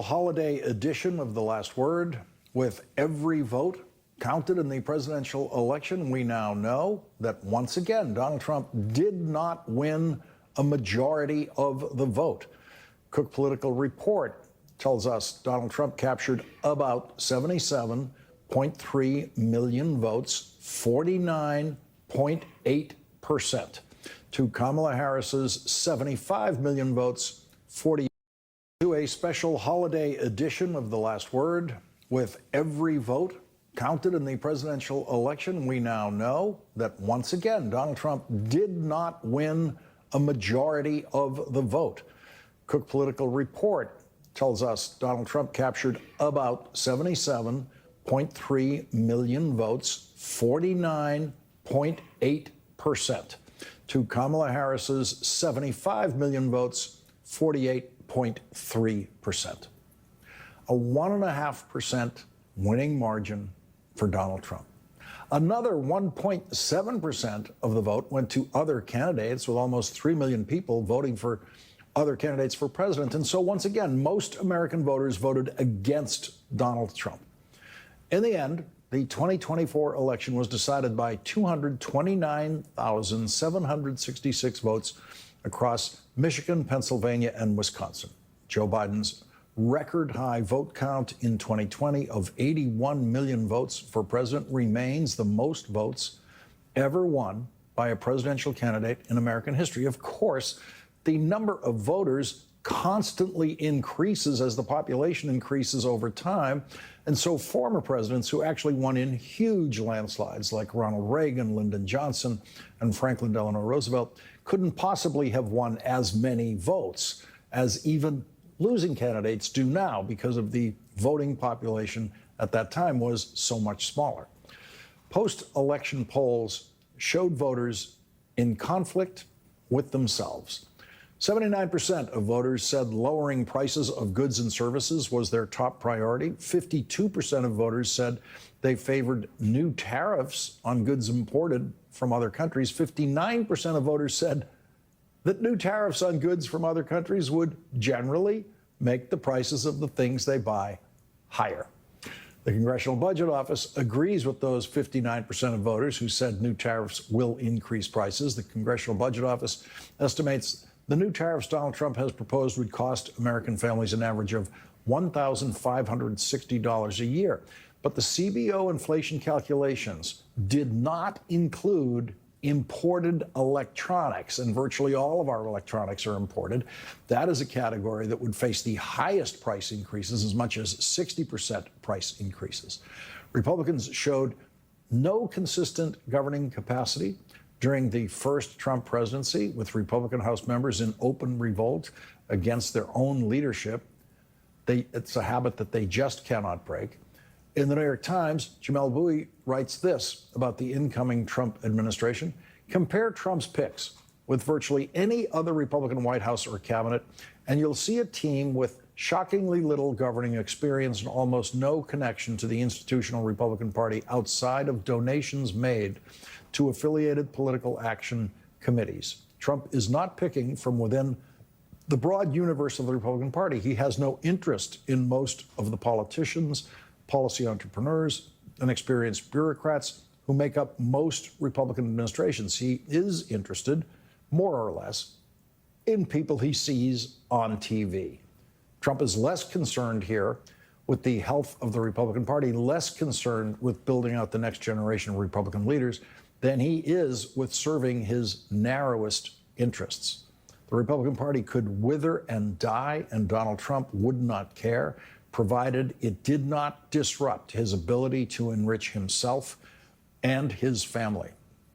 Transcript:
Holiday edition of The Last Word. With every vote counted in the presidential election, we now know that once again, Donald Trump did not win a majority of the vote. Cook Political Report tells us Donald Trump captured about 77.3 million votes, 49.8%, to Kamala Harris's 75 million votes, 40. To a special holiday edition of The Last Word. With every vote counted in the presidential election, we now know that once again, Donald Trump did not win a majority of the vote. Cook Political Report tells us Donald Trump captured about 77.3 million votes, 49.8%, to Kamala Harris's 75 million votes, 48.3%. A 1.5% winning margin for Donald Trump. Another 1.7% of the vote went to other candidates, with almost 3 million people voting for other candidates for president. And so once again, most American voters voted against Donald Trump. In the end, the 2024 election was decided by 229,766 votes across Michigan, Pennsylvania, and Wisconsin. Joe Biden's record high vote count in 2020 of 81 million votes for president remains the most votes ever won by a presidential candidate in American history. Of course, the number of voters constantly increases as the population increases over time. And so former presidents who actually won in huge landslides, like Ronald Reagan, Lyndon Johnson, and Franklin Delano Roosevelt, couldn't possibly have won as many votes as even losing candidates do now, because of the voting population at that time was so much smaller. Post-election polls showed voters in conflict with themselves. 79% of voters said lowering prices of goods and services was their top priority. 52% of voters said they favored new tariffs on goods imported from other countries. 59% of voters said that new tariffs on goods from other countries would generally make the prices of the things they buy higher. The Congressional Budget Office agrees with those 59% of voters who said new tariffs will increase prices. The Congressional Budget Office estimates the new tariffs Donald Trump has proposed would cost American families an average of $1,560 a year. But the CBO inflation calculations did not include imported electronics, and virtually all of our electronics are imported. That is a category that would face the highest price increases, as much as 60% price increases. Republicans showed no consistent governing capacity during the first Trump presidency, with Republican House members in open revolt against their own leadership. It's a habit that they just cannot break. In the New York Times, Jamelle Bouie writes this about the incoming Trump administration. Compare Trump's picks with virtually any other Republican White House or cabinet, and you'll see a team with shockingly little governing experience and almost no connection to the institutional Republican Party outside of donations made to affiliated political action committees. Trump is not picking from within the broad universe of the Republican Party. He has no interest in most of the politicians, policy entrepreneurs, and experienced bureaucrats who make up most Republican administrations. He is interested, more or less, in people he sees on TV. Trump is less concerned here with the health of the Republican Party, less concerned with building out the next generation of Republican leaders than he is with serving his narrowest interests. The Republican Party could wither and die, and Donald Trump would not care, provided it did not disrupt his ability to enrich himself and his family.